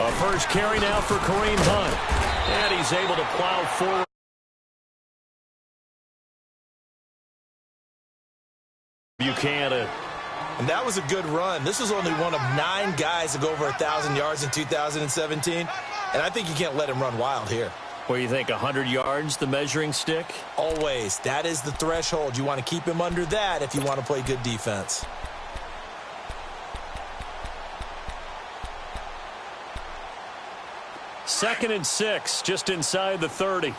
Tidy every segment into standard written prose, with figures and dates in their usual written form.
A first carry now for Kareem Hunt. And he's able to plow forward. Buchanan. And that was a good run. This was only one of 9 guys to go over 1,000 yards in 2017. And I think you can't let him run wild here. What do you think, 100 yards, the measuring stick? Always. That is the threshold. You want to keep him under that if you want to play good defense. Second and 6, just inside the 30.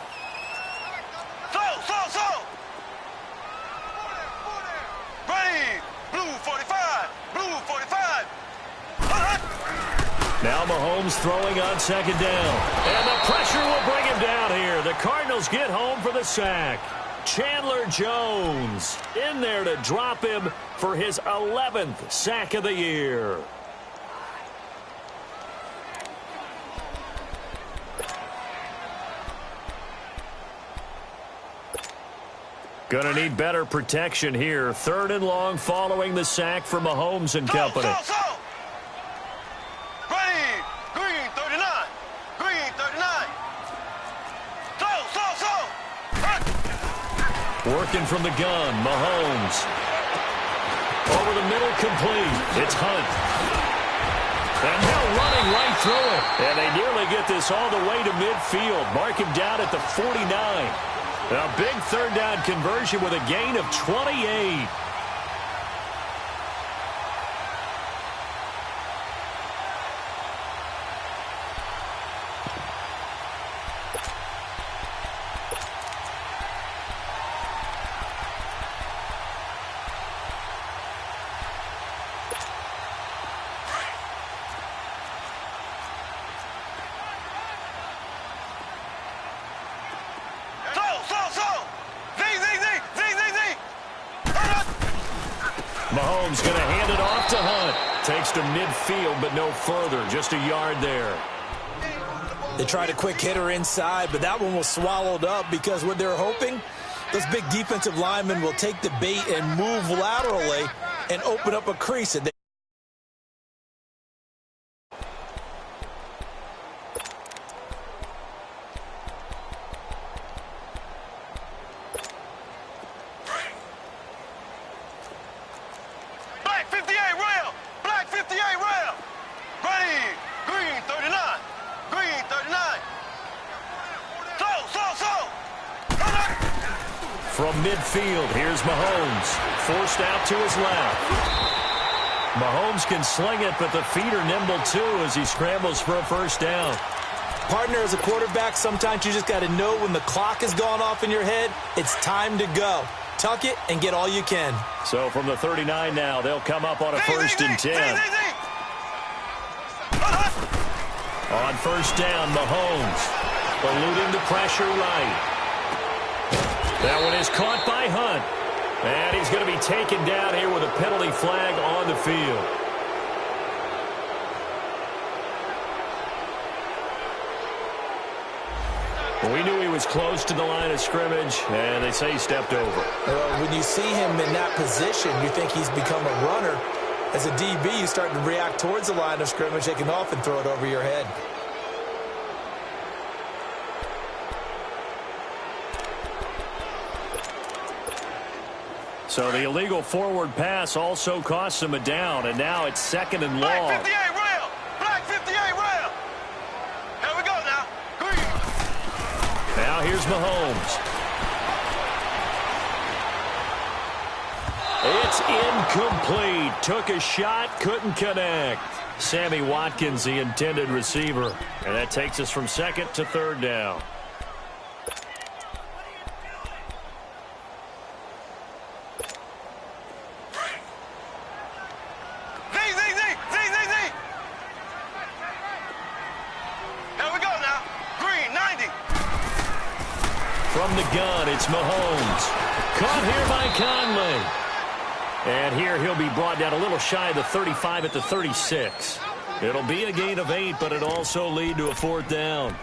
Now Mahomes throwing on second down. And the pressure will bring him down here. The Cardinals get home for the sack. Chandler Jones in there to drop him for his 11th sack of the year. Gonna need better protection here. 3rd and long following the sack for Mahomes and company. Working from the gun, Mahomes. Over the middle, complete. It's Hunt. And now running right through it. And they nearly get this all the way to midfield. Mark him down at the 49. A big 3rd down conversion with a gain of 28. Mahomes going to hand it off to Hunt. Takes to midfield, but no further. Just a yard there. They tried a quick hitter inside, but that one was swallowed up because what they're hoping, those big defensive linemen will take the bait and move laterally and open up a crease. And from midfield, here's Mahomes. Forced out to his left. Mahomes can sling it, but the feet are nimble too as he scrambles for a first down. Partner, as a quarterback, sometimes you just got to know when the clock has gone off in your head, it's time to go. Tuck it and get all you can. So from the 39 now, they'll come up on a 1st and 10. On 1st down, Mahomes eluding the pressure right. That one is caught by Hunt. And he's going to be taken down here with a penalty flag on the field. Well, we knew he was close to the line of scrimmage, and they say he stepped over. When you see him in that position, you think he's become a runner. As a DB, you start to react towards the line of scrimmage. They can often throw it over your head. So the illegal forward pass also costs him a down, and now it's 2nd and long. Black 58 rail! Black 58 rail! Here we go now. Green. Now here's Mahomes. It's incomplete. Took a shot, couldn't connect. Sammy Watkins, the intended receiver. And that takes us from 2nd to 3rd down. From the gun, it's Mahomes. Caught here by Conley. And here he'll be brought down a little shy of the 35 at the 36. It'll be a gain of 8, but it'll also lead to a 4th down.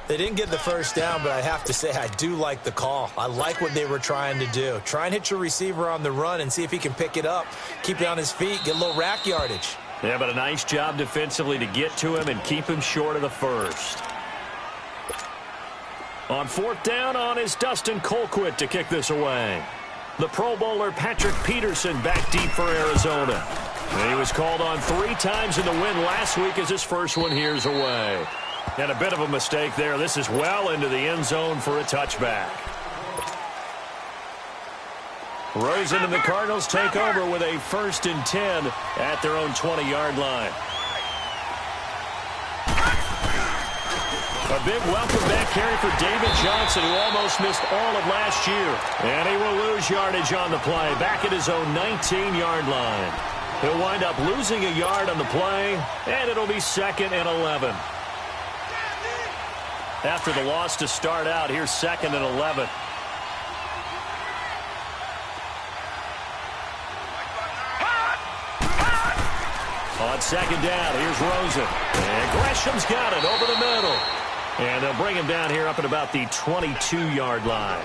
They didn't get the first down, but I have to say I do like the call. I like what they were trying to do. Try and hit your receiver on the run and see if he can pick it up. Keep it on his feet, get a little rack yardage. Yeah, but a nice job defensively to get to him and keep him short of the first. On fourth down is Dustin Colquitt to kick this away. The Pro Bowler Patrick Peterson back deep for Arizona. And he was called on 3 times in the win last week as his first one here's away. And a bit of a mistake there. This is well into the end zone for a touchback. Rosen and the Cardinals take over with a 1st and 10 at their own 20-yard line. A big welcome back carry for David Johnson, who almost missed all of last year. And he will lose yardage on the play, back at his own 19-yard line. He'll wind up losing a yard on the play, and it'll be 2nd and 11. After the loss to start out, here's 2nd and 11. On 2nd down, here's Rosen. And Gresham's got it over the middle. And they'll bring him down here up at about the 22-yard line.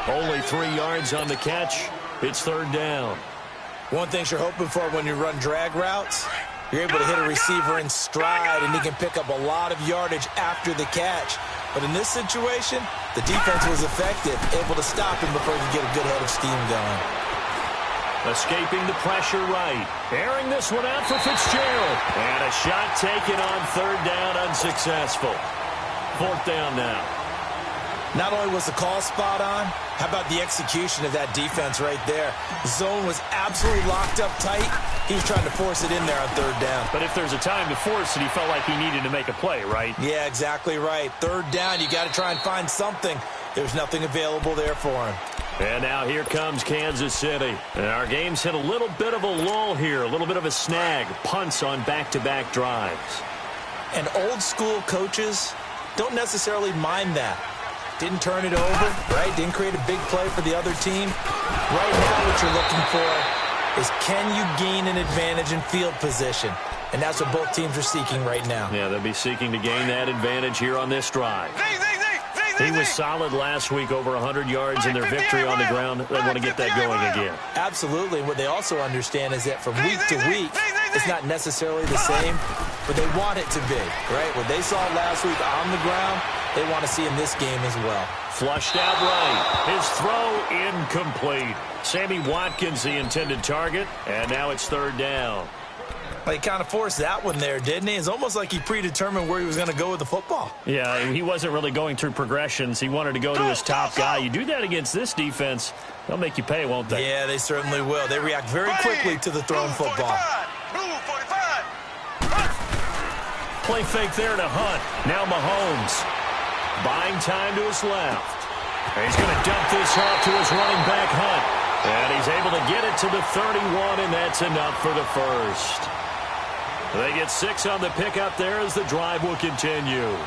Only 3 yards on the catch. It's 3rd down. One thing you're hoping for when you run drag routes, you're able to hit a receiver in stride, and he can pick up a lot of yardage after the catch. But in this situation, the defense was effective, able to stop him before he could get a good head of steam going. Escaping the pressure right. Airing this one out for Fitzgerald. And a shot taken on 3rd down, unsuccessful. 4th down now. Not only was the call spot on, how about the execution of that defense right there? The zone was absolutely locked up tight. He was trying to force it in there on 3rd down. But if there's a time to force it, he felt like he needed to make a play, right? Yeah, exactly right. 3rd down, you got to try and find something. There's nothing available there for him. And now here comes Kansas City. And our game's hit a little bit of a lull here, a little bit of a snag. Punts on back-to-back drives. And old-school coaches don't necessarily mind that. Didn't turn it over, right? Didn't create a big play for the other team. Right now what you're looking for is, can you gain an advantage in field position? And that's what both teams are seeking right now. Yeah, they'll be seeking to gain that advantage here on this drive. He was solid last week, over 100 yards in their victory on the ground. They want to get that going again. Absolutely. And what they also understand is that from week to week, it's not necessarily the same, but they want it to be, right? What they saw last week on the ground, they want to see in this game as well. Flushed out right. His throw incomplete. Sammy Watkins, the intended target, and now it's 3rd down. He kind of forced that one there, didn't he? It's almost like he predetermined where he was going to go with the football. Yeah, he wasn't really going through progressions. He wanted to go to his top guy. You do that against this defense, they'll make you pay, won't they? Yeah, they certainly will. They react very quickly to the thrown football. Play fake there to Hunt. Now Mahomes. Buying time to his left. And he's going to dump this off to his running back, Hunt. And he's able to get it to the 31, and that's enough for the first. They get 6 on the pickup there as the drive will continue.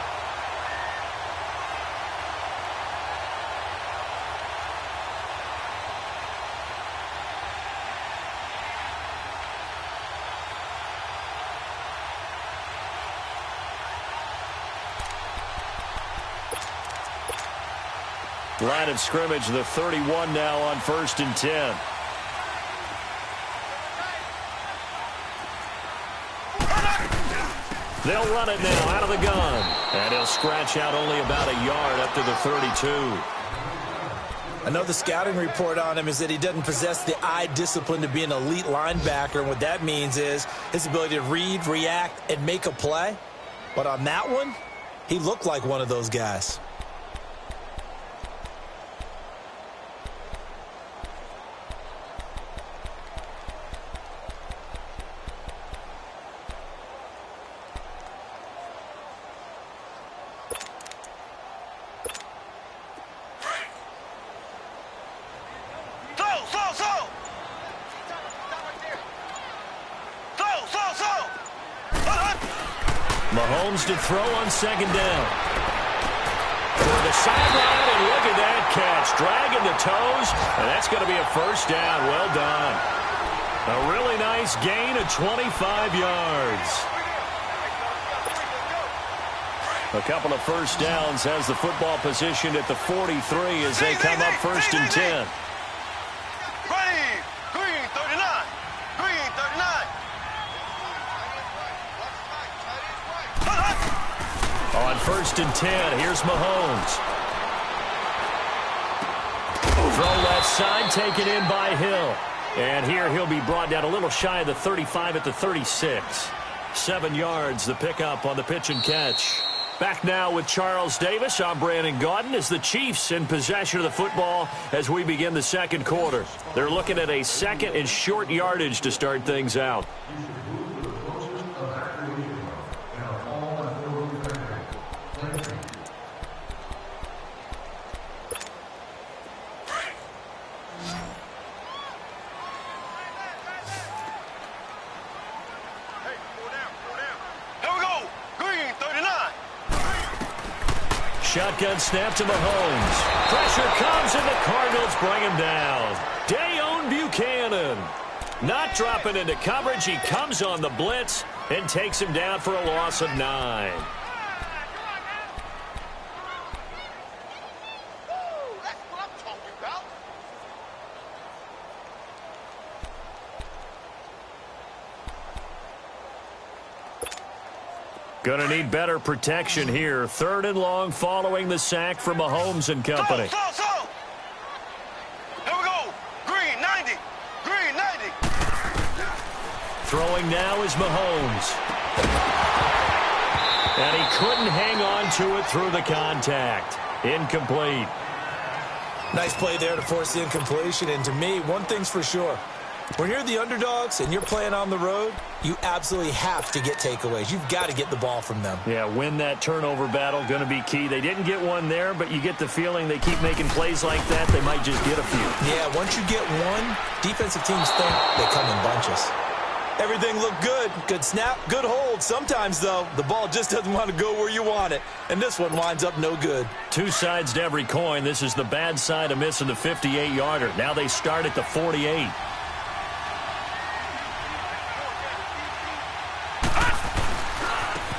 Line of scrimmage, the 31 now on 1st and 10. They'll run it now out of the gun. And he'll scratch out only about a yard up to the 32. I know the scouting report on him is that he doesn't possess the eye discipline to be an elite linebacker. And what that means is his ability to read, react, and make a play. But on that one, he looked like one of those guys. Mahomes to throw on 2nd down. For the sideline, and look at that catch. Dragging the toes, and that's going to be a 1st down. Well done. A really nice gain of 25 yards. A couple of 1st downs has the football positioned at the 43 as they come up 1st and 10. 1st and 10. Here's Mahomes. Throw left side, taken in by Hill. And here he'll be brought down a little shy of the 35 at the 36. 7 yards, the pickup on the pitch and catch. Back now with Charles Davis. I'm Brandon Gaudin as the Chiefs in possession of the football as we begin the second quarter. They're looking at a 2nd and short yardage to start things out. Shotgun snap to Mahomes. Pressure comes and the Cardinals bring him down. Dayon Buchanan not dropping into coverage. He comes on the blitz and takes him down for a loss of 9. Going to need better protection here. 3rd and long following the sack from Mahomes and company. So. Here we go. Green, 90. Green, 90. Throwing now is Mahomes. And he couldn't hang on to it through the contact. Incomplete. Nice play there to force the incompletion. And to me, one thing's for sure. When you're the underdogs and you're playing on the road, you absolutely have to get takeaways. You've got to get the ball from them. Yeah, win that turnover battle, going to be key. They didn't get one there, but you get the feeling they keep making plays like that, they might just get a few. Yeah, once you get one, defensive teams think they come in bunches. Everything looked good. Good snap, good hold. Sometimes, though, the ball just doesn't want to go where you want it. And this one winds up no good. 2 sides to every coin. This is the bad side of missing the 58-yarder. Now they start at the 48.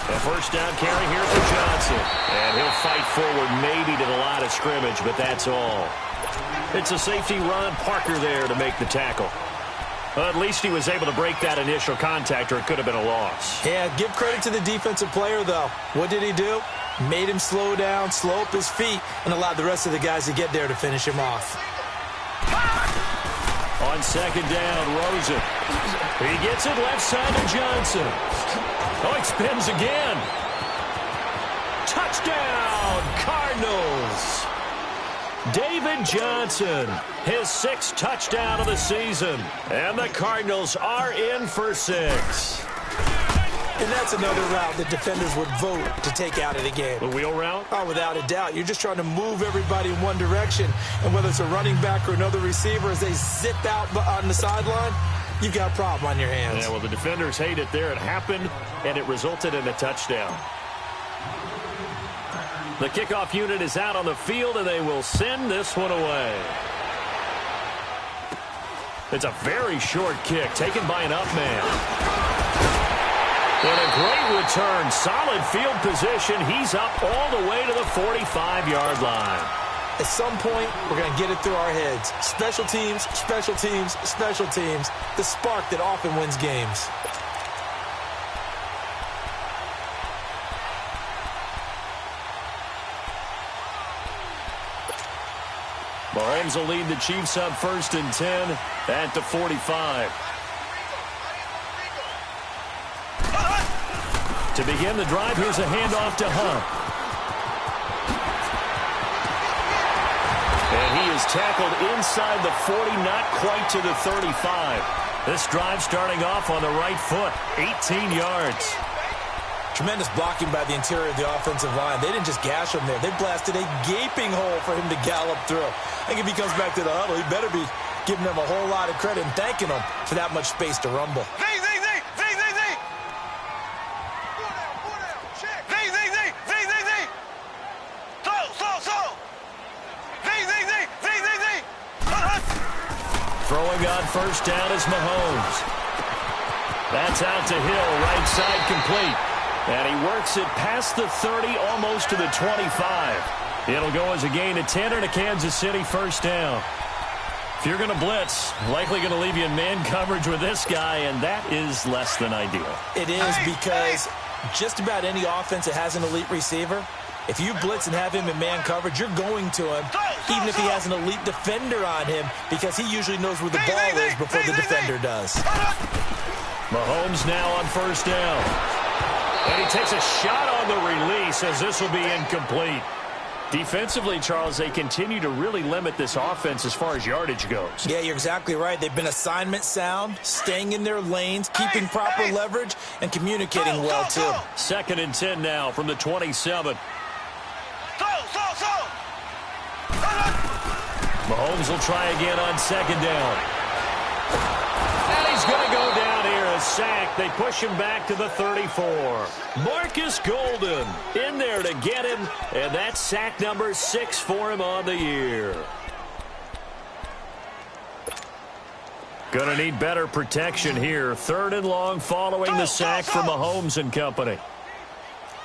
A 1st down carry here for Johnson. And he'll fight forward maybe to the line of scrimmage, but that's all. It's a safety run. Parker there to make the tackle. Well, at least he was able to break that initial contact, or it could have been a loss. Yeah, give credit to the defensive player, though. What did he do? Made him slow down, slow up his feet, and allowed the rest of the guys to get there to finish him off. On 2nd down, Rosen. He gets it left side to Johnson. Oh, he spins again. Touchdown, Cardinals. David Johnson, his 6th touchdown of the season. And the Cardinals are in for 6. And that's another route that defenders would vote to take out of the game. The wheel route? Oh, without a doubt. You're just trying to move everybody in one direction. And whether it's a running back or another receiver, as they zip out on the sideline, you've got a problem on your hands. Yeah, well, the defenders hate it there. It happened, and it resulted in a touchdown. The kickoff unit is out on the field, and they will send this one away. It's a very short kick taken by an up man. And a great return. Solid field position. He's up all the way to the 45-yard line. At some point, we're going to get it through our heads. Special teams, special teams, special teams. The spark that often wins games. Mahomes will lead the Chiefs up 1st and 10 at the 45. To begin the drive, here's a handoff to Hunt. And he is tackled inside the 40, not quite to the 35. This drive starting off on the right foot, 18 yards. Tremendous blocking by the interior of the offensive line. They didn't just gash him there. They blasted a gaping hole for him to gallop through. I think if he comes back to the huddle, he better be giving them a whole lot of credit and thanking them for that much space to rumble. Throwing on 1st down is Mahomes. That's out to Hill, right side complete. And he works it past the 30, almost to the 25. It'll go as a gain of 10 and a Kansas City 1st down. If you're going to blitz, likely going to leave you in man coverage with this guy, and that is less than ideal. It is because Just about any offense that has an elite receiver, if you blitz and have him in man coverage, you're going to him, even if he has an elite defender on him, because he usually knows where the ball is before the defender does. Mahomes now on first down. And he takes a shot on the release as this will be incomplete. Defensively, Charles, they continue to really limit this offense as far as yardage goes. Yeah, you're exactly right. They've been assignment sound, staying in their lanes, keeping proper leverage, and communicating well, too. 2nd and 10 now from the 27. Mahomes will try again on 2nd down. And he's going to go down here, a sack. They push him back to the 34. Marcus Golden in there to get him, and that's sack number 6 for him on the year. Going to need better protection here. 3rd and long following the sack from Mahomes and company.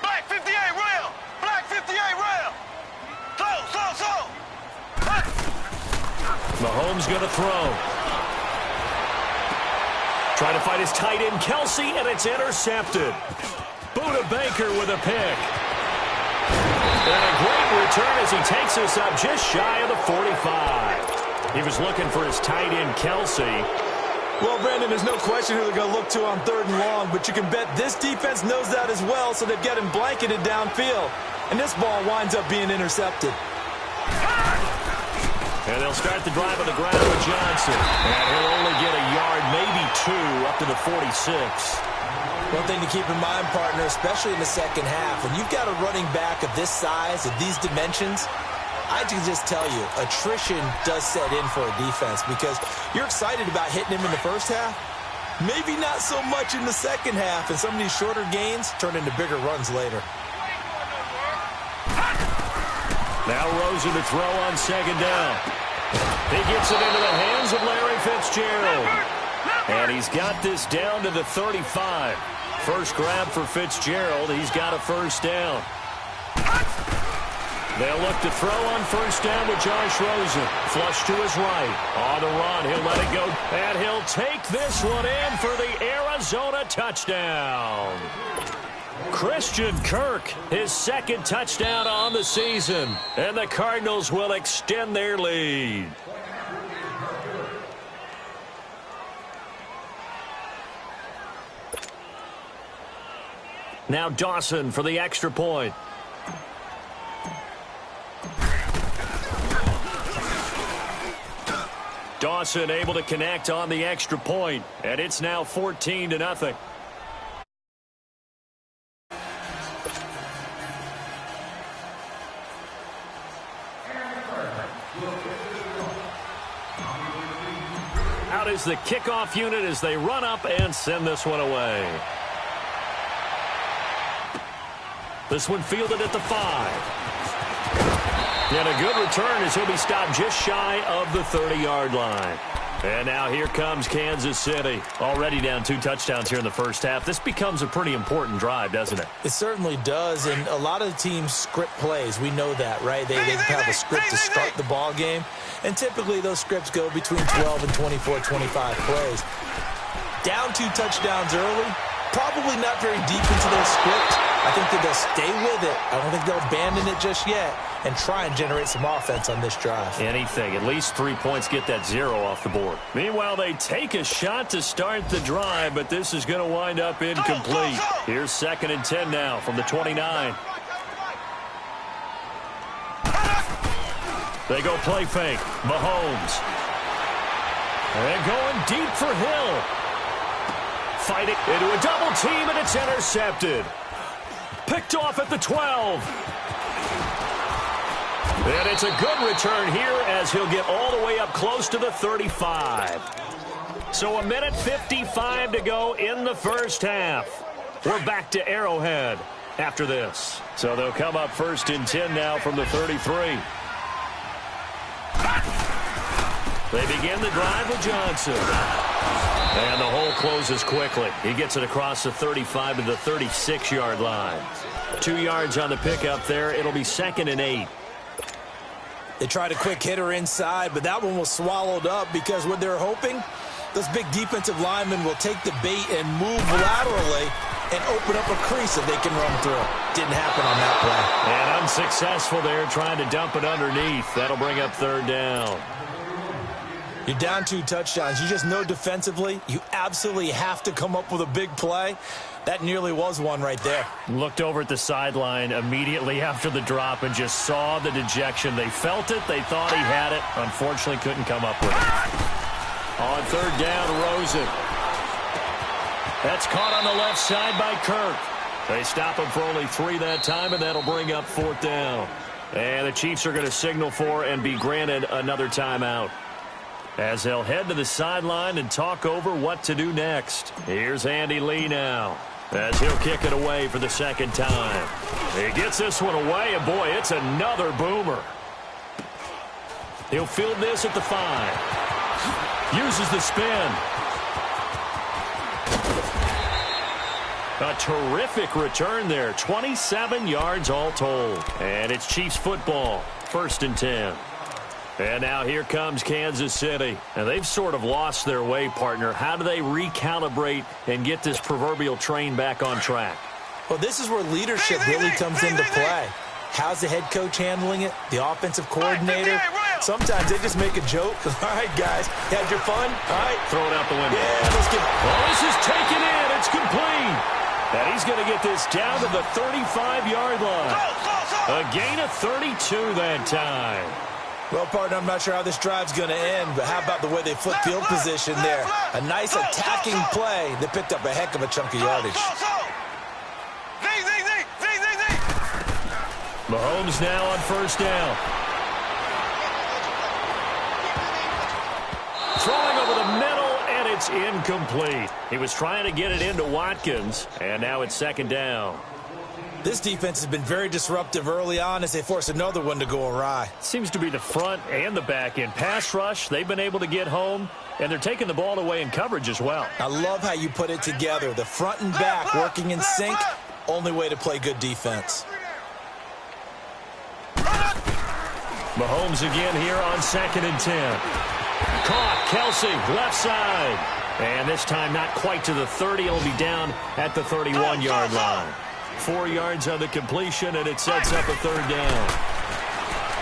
Black 58 rail. Black 58 rail. Mahomes going to throw. Trying to find his tight end, Kelsey, and it's intercepted. Buda Baker with a pick. And a great return as he takes us up just shy of the 45. He was looking for his tight end, Kelsey. Well, Brandon, there's no question who they're going to look to on 3rd and long, but you can bet this defense knows that as well, so they've got him blanketed downfield. And this ball winds up being intercepted. And they'll start the drive on the ground with Johnson. And he'll only get a yard, maybe 2, up to the 46. One thing to keep in mind, partner, especially in the second half, when you've got a running back of this size, of these dimensions, I can just tell you, attrition does set in for a defense because you're excited about hitting him in the first half. Maybe not so much in the second half, and some of these shorter gains turn into bigger runs later. Now Rosen to throw on 2nd down. He gets it into the hands of Larry Fitzgerald. And he's got this down to the 35. First grab for Fitzgerald. He's got a first down. They'll look to throw on first down with Josh Rosen. Flush to his right. On the run, he'll let it go. And he'll take this one in for the Arizona touchdown. Christian Kirk, his 2nd touchdown on the season. And the Cardinals will extend their lead. Now Dawson for the extra point. Dawson able to connect on the extra point, and it's now 14-0. Out is the kickoff unit as they run up and send this one away. This one fielded at the 5. And a good return as he'll be stopped just shy of the 30-yard line. And now here comes Kansas City. Already down 2 touchdowns here in the first half. This becomes a pretty important drive, doesn't it? It certainly does, and a lot of the teams script plays. We know that, right? They have a script to start the ball game, and typically those scripts go between 12 and 24, 25 plays. Down 2 touchdowns early, probably not very deep into their script. I think that they'll stay with it. I don't think they'll abandon it just yet and try and generate some offense on this drive. Anything. At least 3 points, get that 0 off the board. Meanwhile, they take a shot to start the drive, but this is going to wind up incomplete. Here's 2nd and 10 now from the 29. They go play fake. Mahomes. And going deep for Hill. Fight it into a double team, and it's intercepted. Picked off at the 12. And it's a good return here as he'll get all the way up close to the 35. So 1:55 to go in the first half. We're back to Arrowhead after this. So they'll come up 1st and 10 now from the 33. They begin the drive with Johnson. And the hole closes quickly. He gets it across the 35 to the 36-yard line. 2 yards on the pickup there. It'll be 2nd and 8. They tried a quick hitter inside, but that one was swallowed up because what they're hoping, those big defensive linemen will take the bait and move laterally. and open up a crease that they can run through. Didn't happen on that play. And unsuccessful there trying to dump it underneath. That'll bring up third down. You're down 2 touchdowns. You just know defensively you absolutely have to come up with a big play. That nearly was one right there. Looked over at the sideline immediately after the drop and just saw the dejection. They felt it. They thought he had it. Unfortunately, couldn't come up with it. On third down, Rosen. That's caught on the left side by Kirk. They stop him for only 3 that time, and that'll bring up fourth down. And the Chiefs are going to signal for and be granted another timeout, as they'll head to the sideline and talk over what to do next. Here's Andy Lee now, as he'll kick it away for the second time. He gets this one away, and boy, it's another boomer. He'll field this at the 5. Uses the spin. A terrific return there. 27 yards all told. And it's Chiefs football. 1st and 10. And now here comes Kansas City. And they've sort of lost their way, partner. How do they recalibrate and get this proverbial train back on track? Well, this is where leadership really comes into play. How's the head coach handling it? The offensive coordinator? Sometimes they just make a joke. All right, guys, you had your fun? All right. Throw it out the window. Yeah, let's get... Oh, this is taken in. It's complete. And he's going to get this down to the 35-yard line. A gain of 32 that time. Well, partner, I'm not sure how this drive's going to end, but how about the way they flip field position there? A nice attacking play that picked up a heck of a chunk of yardage. Mahomes now on first down. Throwing over the middle, and it's incomplete. He was trying to get it into Watkins, and now it's second down. This defense has been very disruptive early on as they force another one to go awry. Seems to be the front and the back end. Pass rush, they've been able to get home, and they're taking the ball away in coverage as well. I love how you put it together. The front and back working in sync, only way to play good defense. Mahomes again here on 2nd and 10. Caught, Kelsey, left side. And this time not quite to the 30. It'll be down at the 31-yard line. 4 yards on the completion, and it sets up a third down.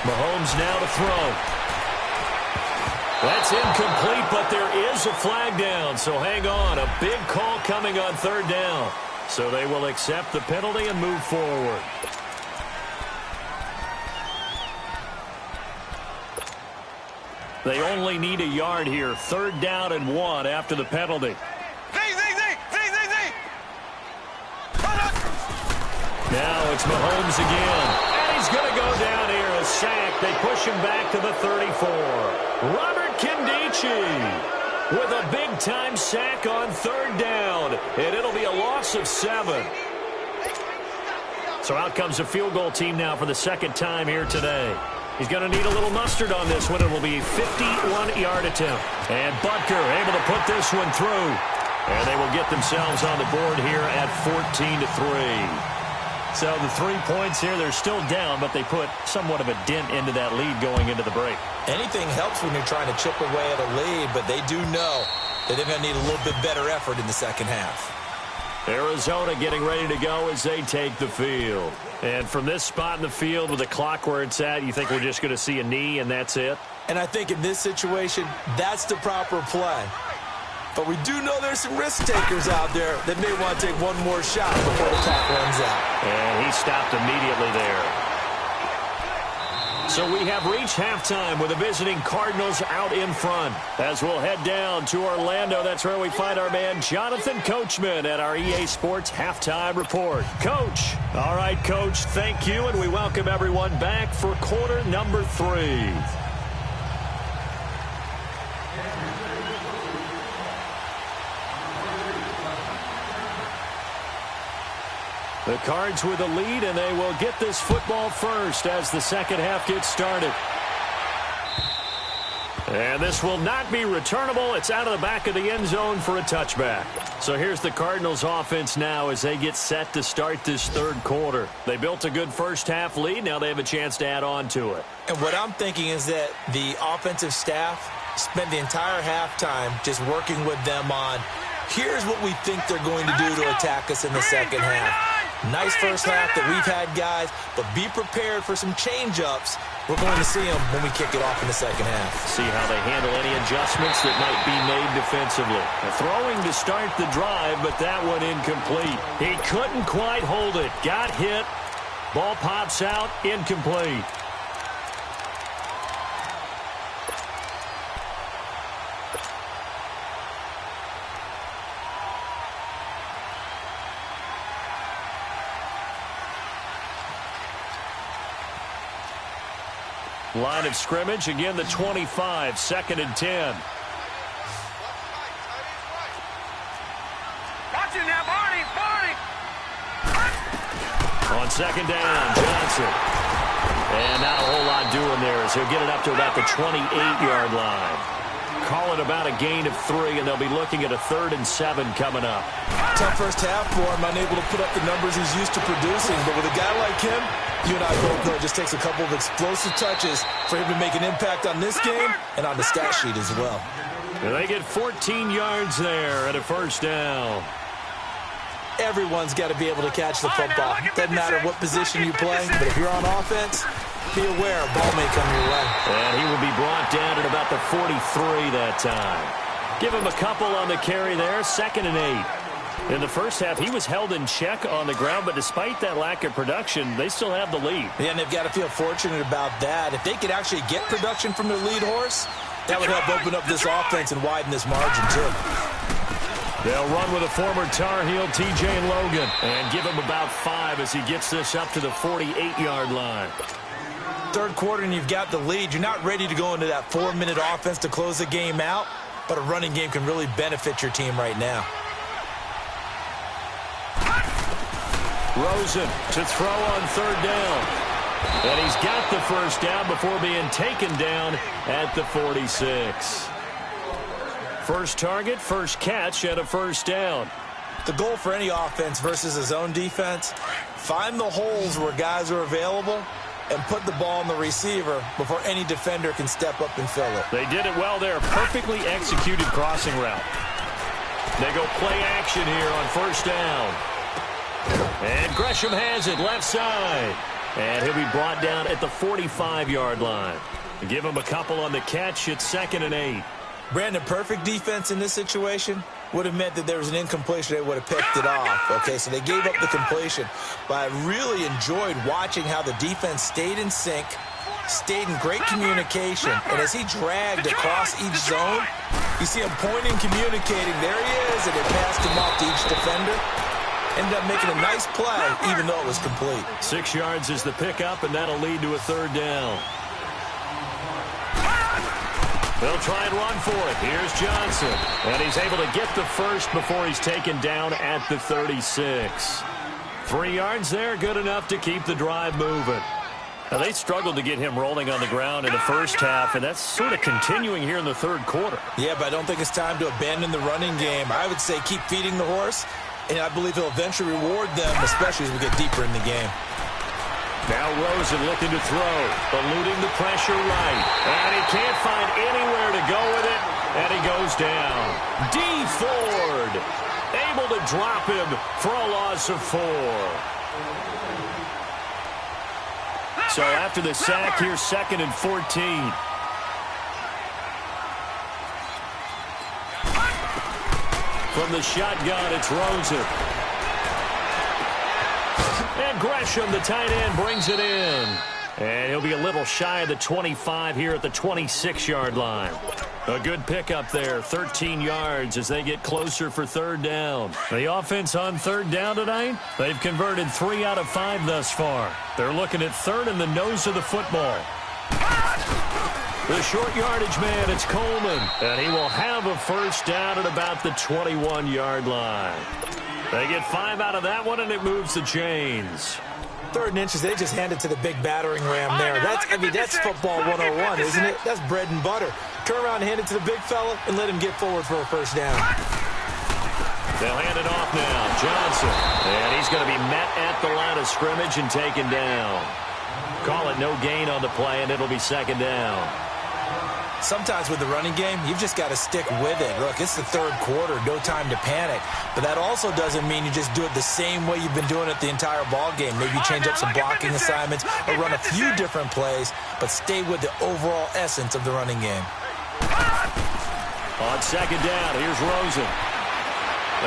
Mahomes now to throw. That's incomplete, but there is a flag down, so hang on. A big call coming on third down. So they will accept the penalty and move forward. They only need a yard here. 3rd down and 1 after the penalty. Now it's Mahomes again. And he's going to go down here. A sack. They push him back to the 34. Robert Kindici with a big-time sack on 3rd down. And it'll be a loss of 7. So out comes the field goal team now for the second time here today. He's going to need a little mustard on this one. It will be a 51-yard attempt. And Butker able to put this one through. And they will get themselves on the board here at 14-3. So the 3 points here, they're still down, but they put somewhat of a dent into that lead going into the break. Anything helps when you're trying to chip away at a lead, but they do know that they're going to need a little bit better effort in the second half. Arizona getting ready to go as they take the field. And from this spot in the field with the clock where it's at, you think we're just going to see a knee and that's it? And I think in this situation, that's the proper play. But we do know there's some risk takers out there that may want to take one more shot before the clock runs out. And he stopped immediately there. So we have reached halftime with the visiting Cardinals out in front. As we'll head down to Orlando, that's where we find our man Jonathan Coachman at our EA Sports Halftime Report. Coach. All right, Coach, thank you, and we welcome everyone back for quarter number 3. The Cards with a lead, and they will get this football first as the second half gets started. And this will not be returnable. It's out of the back of the end zone for a touchback. So here's the Cardinals offense now as they get set to start this third quarter. They built a good first half lead. Now they have a chance to add on to it. And what I'm thinking is that the offensive staff spent the entire halftime just working with them on Here's what we think they're going to do to attack us in the second half. Nice first half that we've had, guys, but be prepared for some change-ups. We're going to see them when we kick it off in the second half. See how they handle any adjustments that might be made defensively. Throwing to start the drive, but that one incomplete. He couldn't quite hold it. Got hit. Ball pops out, incomplete. Line of scrimmage, again the 25, 2nd and 10. Watch it now, Barney, Barney. On 2nd down, Johnson. And not a whole lot doing there as he'll get it up to about the 28-yard line. Call it about a gain of 3, and they'll be looking at a 3rd and 7 coming up. Tough first half for him, unable to put up the numbers he's used to producing. But with a guy like him, you and I both know it just takes a couple of explosive touches for him to make an impact on this game and on the stat sheet as well. And they get 14 yards there at a 1st down. Everyone's got to be able to catch the football. Doesn't matter what position you play, but if you're on offense, be aware a ball may come your way. And he will be brought down at about the 43 that time. Give him a couple on the carry there, 2nd and 8. In the first half, he was held in check on the ground, but despite that lack of production, they still have the lead. Yeah, and they've got to feel fortunate about that. If they could actually get production from their lead horse, that would help open up this offense and widen this margin, too. They'll run with a former Tar Heel, T.J. Logan, and give him about 5 as he gets this up to the 48-yard line. Third quarter, and you've got the lead. You're not ready to go into that 4-minute offense to close the game out, but a running game can really benefit your team right now. Rosen to throw on 3rd down. And he's got the 1st down before being taken down at the 46. First target, first catch, and a 1st down. The goal for any offense versus a zone defense, find the holes where guys are available and put the ball on the receiver before any defender can step up and fill it. They did it well there. Perfectly executed crossing route. They go play action here on 1st down. And Gresham has it left side. And he'll be brought down at the 45-yard line. Give him a couple on the catch. It's 2nd and 8. Brandon, perfect defense in this situation would have meant that there was an incompletion. They would have picked it off. Okay, so they gave up the completion. But I really enjoyed watching how the defense stayed in sync, stayed in great communication. And as he dragged across each zone, you see him pointing, communicating. There he is, and they passed him off to each defender. Ended up making a nice play, even though it was complete. 6 yards is the pickup, and that'll lead to a 3rd down. They'll try and run for it. Here's Johnson. And he's able to get the 1st before he's taken down at the 36. 3 yards there, good enough to keep the drive moving. Now, they struggled to get him rolling on the ground in the first half, and that's sort of continuing here in the 3rd quarter. Yeah, but I don't think it's time to abandon the running game. I would say keep feeding the horse, and I believe he'll eventually reward them, especially as we get deeper in the game. Now Rosen looking to throw, eluding the pressure right. And he can't find anywhere to go with it, and he goes down. D. Ford able to drop him for a loss of 4. So after the sack, here's 2nd and 14. From the shotgun, it's Rosen. And Gresham, the tight end, brings it in. And he'll be a little shy of the 25 here at the 26-yard line. A good pickup there, 13 yards as they get closer for 3rd down. The offense on 3rd down tonight, they've converted 3 out of 5 thus far. They're looking at 3rd in the nose of the football. The short yardage man, it's Coleman. And he will have a 1st down at about the 21-yard line. They get 5 out of that one, and it moves the chains. 3rd and inches, they just hand it to the big battering ram there. That's football 101, isn't it? That's bread and butter. Turn around and hand it to the big fella and let him get forward for a 1st down. They'll hand it off now. Johnson. And he's going to be met at the line of scrimmage and taken down. Call it no gain on the play, and it'll be 2nd down. Sometimes with the running game, you've just got to stick with it. Look, it's the third quarter, no time to panic. But that also doesn't mean you just do it the same way you've been doing it the entire ball game. Maybe you change up some blocking assignments or run a few different plays, but stay with the overall essence of the running game. On second down, here's Rosen.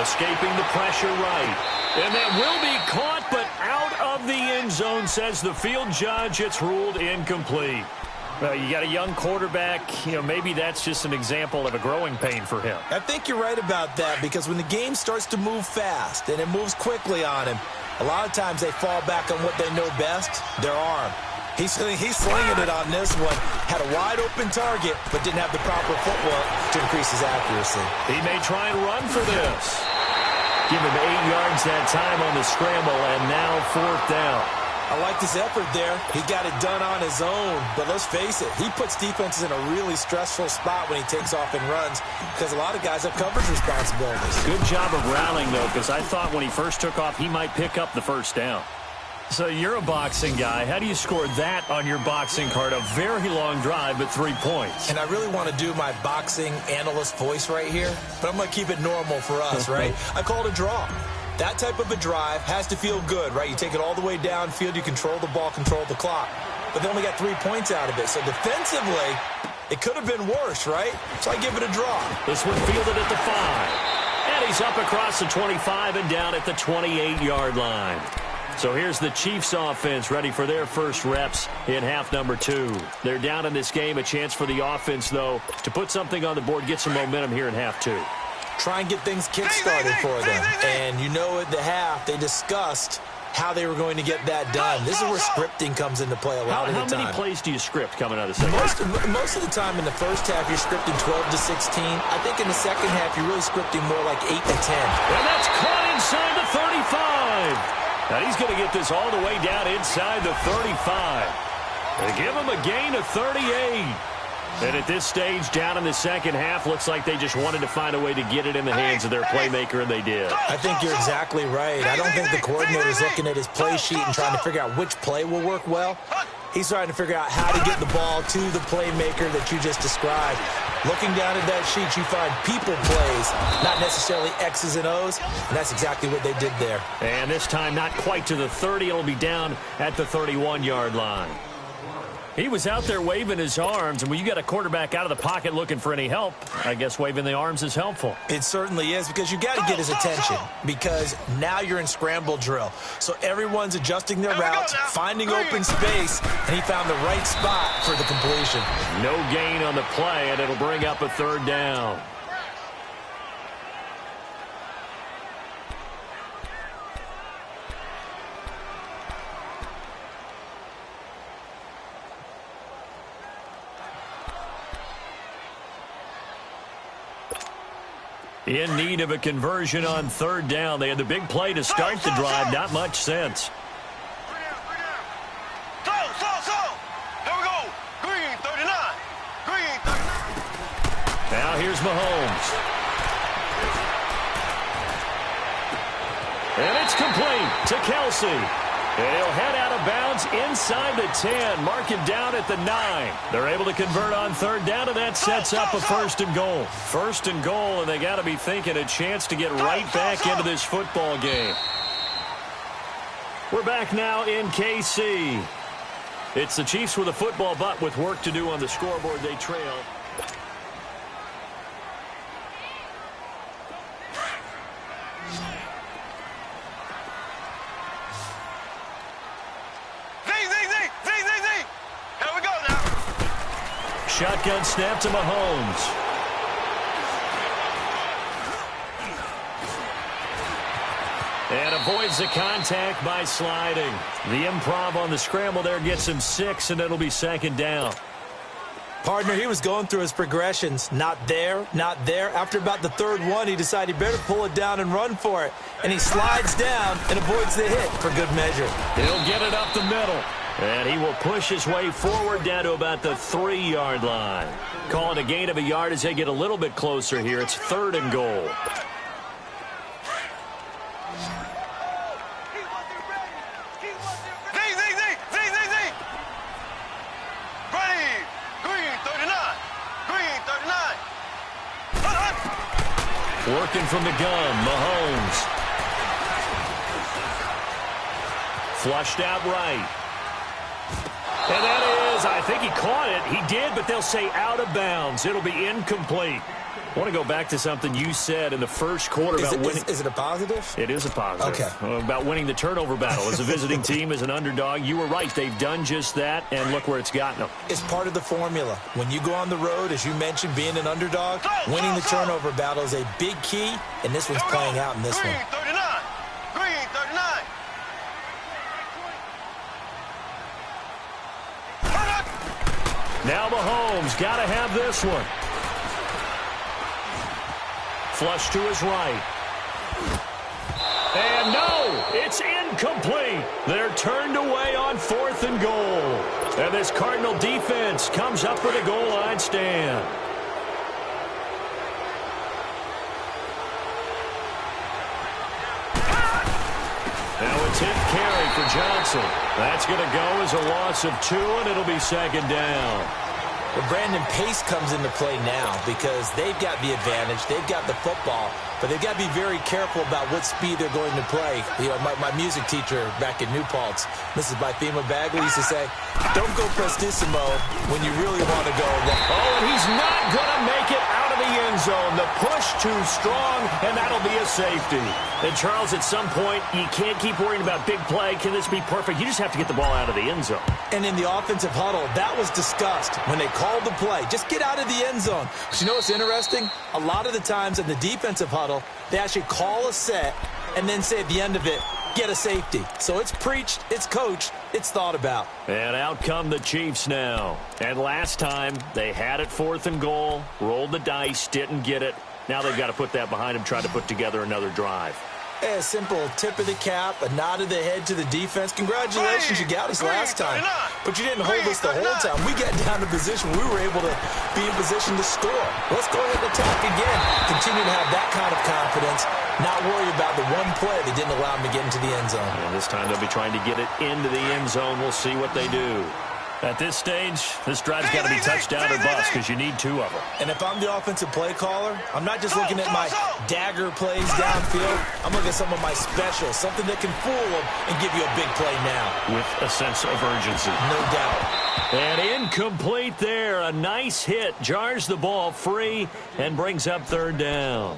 Escaping the pressure right. And that will be caught, but out of the end zone, says the field judge. It's ruled incomplete. Well, you got a young quarterback. Maybe that's just an example of a growing pain for him. I think you're right about that, because when the game starts to move fast and it moves quickly on him, a lot of times they fall back on what they know best, their arm. He's slinging it on this one. Had a wide-open target, but didn't have the proper footwork to increase his accuracy. He may try and run for this. Give him 8 yards that time on the scramble, and now 4th down. I liked his effort there. He got it done on his own. But let's face it, he puts defenses in a really stressful spot when he takes off and runs, because a lot of guys have coverage responsibilities. Good job of rallying, though, because I thought when he first took off, he might pick up the first down. So you're a boxing guy. How do you score that on your boxing card? A very long drive, but 3 points. And I really want to do my boxing analyst voice right here, but I'm going to keep it normal for us, right? I call it a draw. That type of a drive has to feel good, right? You take it all the way downfield, you control the ball, control the clock. But they only got 3 points out of it. So defensively, it could have been worse, right? So I give it a draw. This one fielded at the 5. And he's up across the 25 and down at the 28-yard line. So here's the Chiefs offense ready for their first reps in half number 2. They're down in this game. A chance for the offense, though, to put something on the board, get some momentum here in half 2. Try and get things kick-started for them. And at the half, they discussed how they were going to get that done. This is where scripting comes into play a lot of the time. How many plays do you script coming out of the second half? Most of the time in the first half, you're scripting 12 to 16. I think in the second half, you're really scripting more like 8 to 10. And that's caught inside the 35. And he's going to get this all the way down inside the 35. They give him a gain of 38. And at this stage, down in the second half, looks like they just wanted to find a way to get it in the hands of their playmaker, and they did. I think you're exactly right. I don't think the coordinator's looking at his play sheet and trying to figure out which play will work well. He's trying to figure out how to get the ball to the playmaker that you just described. Looking down at that sheet, you find people plays, not necessarily X's and O's, and that's exactly what they did there. And this time, not quite to the 30. It'll be down at the 31-yard line. He was out there waving his arms, and when you got a quarterback out of the pocket looking for any help, I guess waving the arms is helpful. It certainly is, because you got to get his attention, because now you're in scramble drill. So everyone's adjusting their routes, finding open space, and he found the right spot for the completion. No gain on the play, and it'll bring up a 3rd down. In need of a conversion on 3rd down. They had the big play to start the drive. Not much sense. Here we go. Green 39. Green 39. Now here's Mahomes. And it's complete to Kelsey. And he'll head out of bounds inside the 10. Mark him down at the 9. They're able to convert on 3rd down, and that sets up a 1st and goal. 1st and goal, and they got to be thinking a chance to get right back into this football game. We're back now in KC. It's the Chiefs with a football, but with work to do on the scoreboard, they trail. Shotgun snap to Mahomes. And avoids the contact by sliding. The improv on the scramble there gets him 6, and it'll be 2nd down. Partner, he was going through his progressions. Not there, not there. After about the 3rd one, he decided he better pull it down and run for it. And he slides down and avoids the hit for good measure. He'll get it up the middle. And he will push his way forward down to about the 3-yard line. Calling a gain of a yard as they get a little bit closer here. It's 3rd and goal. Working from the gun, Mahomes. Flushed out right. And that is, I think he caught it. He did, but they'll say out of bounds. It'll be incomplete. I want to go back to something you said in the first quarter about winning. Is it a positive? It is a positive. Okay. About winning the turnover battle as a visiting team, as an underdog. You were right. They've done just that, and look where it's gotten them. It's part of the formula. When you go on the road, as you mentioned, being an underdog, winning the turnover battle is a big key, and this one's playing out in this one. Green 39. Green 39. Now Mahomes got to have this one. Flush to his right. And no, it's incomplete. They're turned away on 4th and goal. And this Cardinal defense comes up with a goal line stand. Now a 10th carry for Johnson. That's going to go as a loss of 2, and it'll be 2nd down. Well, Brandon, pace comes into play now because they've got the advantage. They've got the football, but they've got to be very careful about what speed they're going to play. You know, my music teacher back in New Paltz, Mrs. Bythema Bagley, used to say, don't go prestissimo when you really want to go long. Oh, and he's not going to make it out of the end zone. The push too strong, and that'll be a safety. And, Charles, at some point, you can't keep worrying about big play. Can this be perfect? You just have to get the ball out of the end zone. And in the offensive huddle, that was discussed when they called the play. Just get out of the end zone. But you know what's interesting? A lot of the times in the defensive huddle, they actually call a set and then say at the end of it, get a safety. So it's preached, it's coached, it's thought about. And out come the Chiefs now. And last time, they had it 4th and goal, rolled the dice, didn't get it. Now they've got to put that behind them, try to put together another drive. A simple tip of the cap, a nod of the head to the defense. Congratulations, you got us last time. But you didn't hold us the whole time. We got down to position. We were able to be in position to score. Let's go ahead and attack again. Continue to have that kind of confidence. Not worry about the one play that didn't allow them to get into the end zone. And this time they'll be trying to get it into the end zone. We'll see what they do. At this stage, this drive's got to be touchdown or bust because you need 2 of them. And if I'm the offensive play caller, I'm not just looking at my dagger plays downfield. I'm looking at some of my specials, something that can fool them and give you a big play now. With a sense of urgency. No doubt. And incomplete there. A nice hit. Jars the ball free and brings up 3rd down.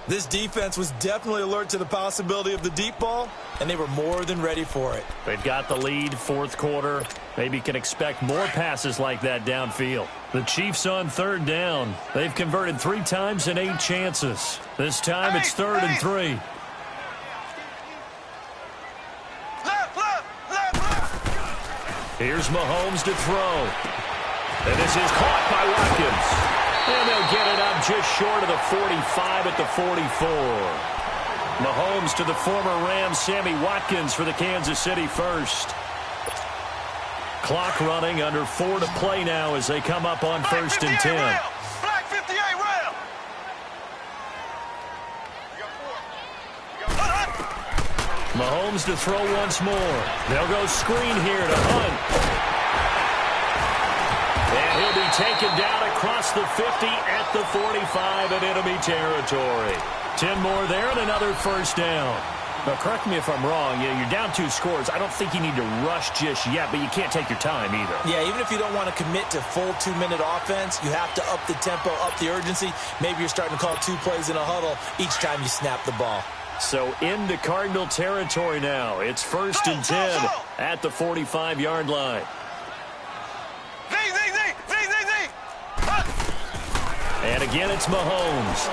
This defense was definitely alert to the possibility of the deep ball, and they were more than ready for it. They've got the lead, 4th quarter. Maybe can expect more passes like that downfield. The Chiefs on 3rd down. They've converted 3 times in 8 chances. This time it's 3rd and 3. Left. Here's Mahomes to throw. And this is caught by Watkins. And they'll get it up just short of the 45 at the 44. Mahomes to the former Rams, Sammy Watkins for the Kansas City first. Clock running, under 4 to play now as they come up on 1st and 10. Black 58 rail. Mahomes to throw once more. They'll go screen here to Hunt. And he'll be taken down across the 50 at the 45 and enemy territory. 10 more there and another 1st down. Now, correct me if I'm wrong. You're down 2 scores. I don't think you need to rush just yet, but you can't take your time either. Yeah, even if you don't want to commit to full 2-minute offense, you have to up the tempo, up the urgency. Maybe you're starting to call 2 plays in a huddle each time you snap the ball. So into Cardinal territory now. It's 1st and 10 at the 45-yard line. And again, it's Mahomes.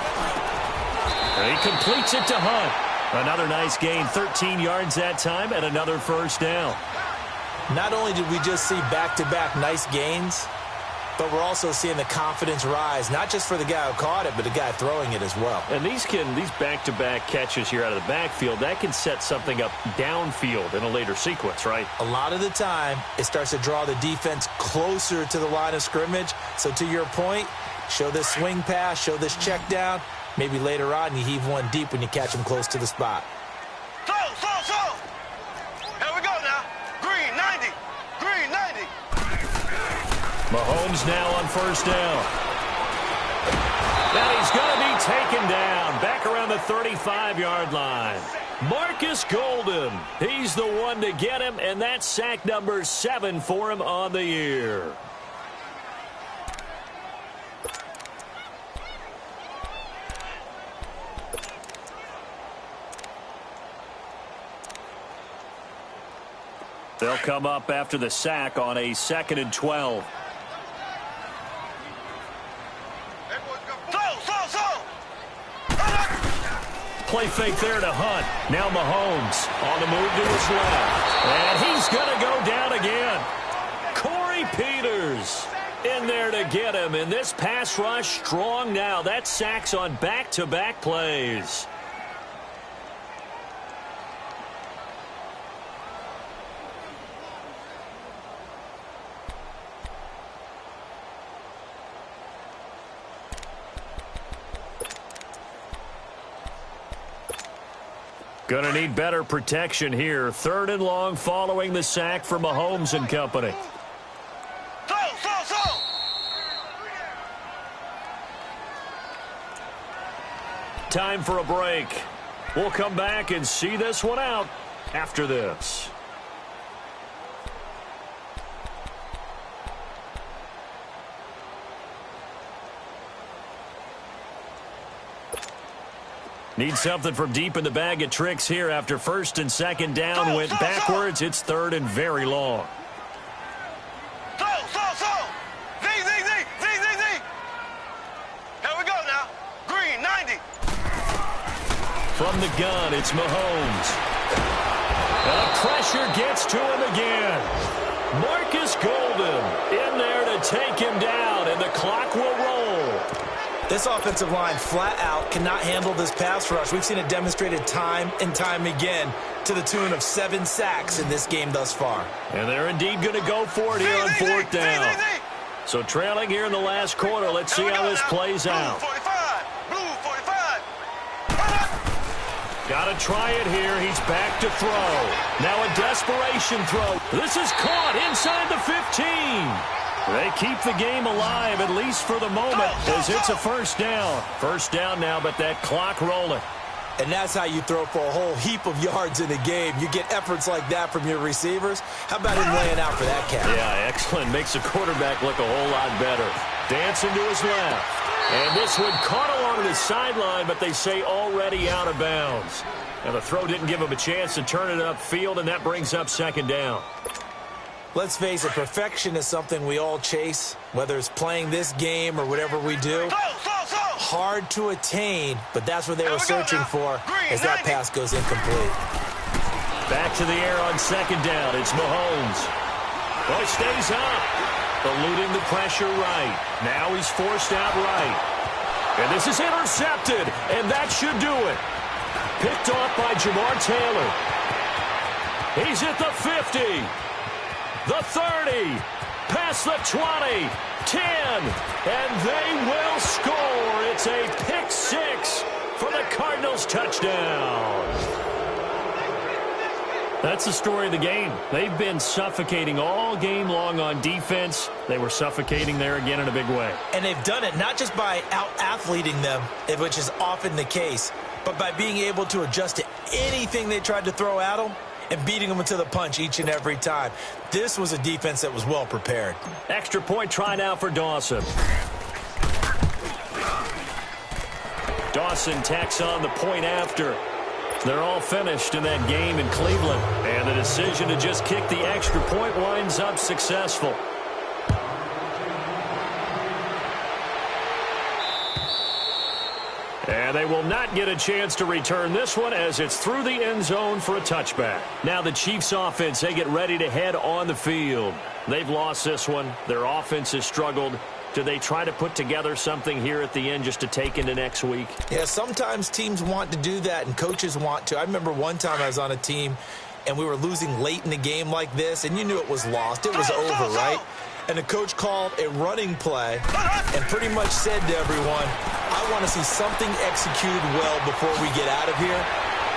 And he completes it to Hunt. Another nice gain, 13 yards that time, and another 1st down. Not only did we just see back-to-back nice gains, but we're also seeing the confidence rise, not just for the guy who caught it, but the guy throwing it as well. And these back-to-back catches here out of the backfield, that can set something up downfield in a later sequence, right? A lot of the time, it starts to draw the defense closer to the line of scrimmage. So to your point, show this swing pass, show this check down. Maybe later on you heave one deep when you catch him close to the spot. Slow. Here we go now. Green 90. Green 90. Mahomes now on 1st down. And he's going to be taken 35-yard line. Marcus Golden, he's the one to get him, and that's sack number 7 for him on the year. They'll come up after the sack on a 2nd and 12. Play fake there to Hunt. Now Mahomes on the move to his left. And he's going to go down again. Corey Peters in there to get him. And this pass rush strong now. That's sacks on back-to-back plays. Going to need better protection here. 3rd and long following the sack for Mahomes and company. Time for a break. We'll come back and see this one out after this. Need something from deep in the bag of tricks here after 1st and 2nd down went backwards. It's 3rd and very long. Here we go now. Green, 90. From the gun, it's Mahomes. And the pressure gets to him again. Marcus Golden in there to take him down, and the clock will roll. This offensive line flat out cannot handle this pass rush. We've seen it demonstrated time and time again to the tune of 7 sacks in this game thus far. And they're indeed going to go for it here on 4th down. So trailing here in the last quarter. Let's see how this plays out. Blue 45. Got to try it here. He's back to throw. Now a desperation throw. This is caught inside the 15. They keep the game alive, at least for the moment, as it's a 1st down. 1st down now, but that clock rolling. And that's how you throw for a whole heap of yards in the game. You get efforts like that from your receivers. How about him laying out for that catch? Yeah, excellent. Makes the quarterback look a whole lot better. Dancing to his left. And this one caught along the sideline, but they say already out of bounds. And the throw didn't give him a chance to turn it upfield, and that brings up 2nd down. Let's face it, perfection is something we all chase, whether it's playing this game or whatever we do. Hard to attain, but that's what they were searching for as that pass goes incomplete. Back to the air on 2nd down. It's Mahomes. Well, he stays up, eluding the pressure right. Now he's forced out right. And this is intercepted, and that should do it. Picked off by Jamar Taylor. He's at the 50. The 30, past the 20, 10, and they will score. It's a pick 6 for the Cardinals touchdown. That's the story of the game. They've been suffocating all game long on defense. They were suffocating there again in a big way. And they've done it not just by out-athleting them, which is often the case, but by being able to adjust to anything they tried to throw at them and beating them to the punch each and every time. This was a defense that was well prepared. Extra point try now for Dawson. Dawson tacks on the point after. They're all finished in that game in Cleveland. And the decision to just kick the extra point winds up successful. And they will not get a chance to return this one as it's through the end zone for a touchback. Now the Chiefs offense, they get ready to head on the field. They've lost this one. Their offense has struggled. Do they try to put together something here at the end just to take into next week? Yeah, sometimes teams want to do that and coaches want to. I remember one time I was on a team and we were losing late in the game like this, and you knew it was lost. It was over, right? And the coach called a running play and pretty much said to everyone, I want to see something executed well before we get out of here.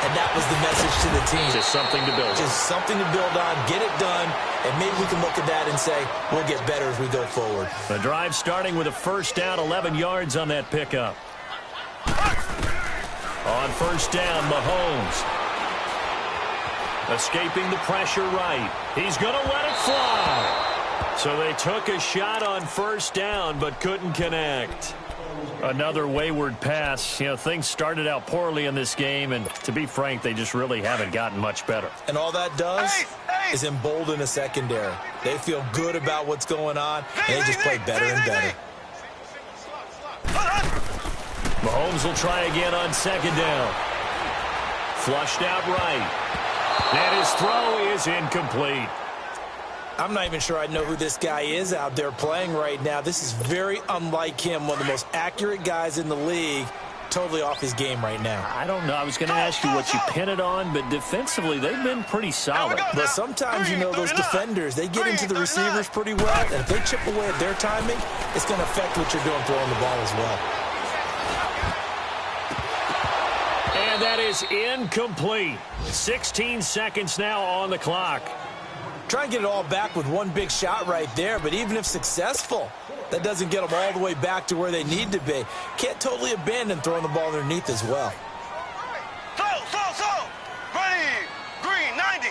And that was the message to the team. Just something to build on. Just something to build on, get it done, and maybe we can look at that and say, we'll get better as we go forward. The drive starting with a 1st down, 11 yards on that pickup. On first down, Mahomes. Escaping the pressure right. He's going to let it fly. So they took a shot on first down but couldn't connect. Another wayward pass. You know, things started out poorly in this game, and to be frank, they just really haven't gotten much better. And all that does is embolden a secondary. They feel good about what's going on, and they just play better and better. Mahomes will try again on second down. Flushed out right. And his throw is incomplete. I'm not even sure I know who this guy is out there playing right now. This is very unlike him, one of the most accurate guys in the league. Totally off his game right now. I don't know. I was going to ask you what you pin it on, but defensively, they've been pretty solid. But sometimes, you know, those defenders, they get into the receivers pretty well, and if they chip away at their timing, it's going to affect what you're doing throwing the ball as well. And that is incomplete. 16 seconds now on the clock. Try and get it all back with one big shot right there, but even if successful, that doesn't get them all the way back to where they need to be. Can't totally abandon throwing the ball underneath as well. Ready, green, 90,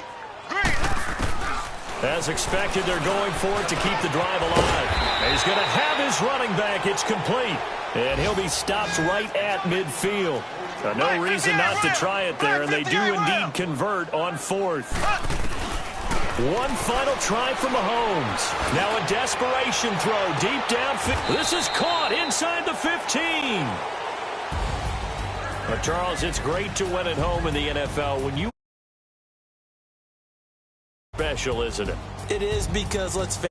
green. As expected, they're going for it to keep the drive alive. He's going to have his running back. It's complete. And he'll be stopped right at midfield. No reason not to try it there, and they do indeed convert on fourth. One final try for Mahomes. Now a desperation throw deep downfield. This is caught inside the 15. But Charles, it's great to win at home in the NFL when you special, isn't it? It is, because let's face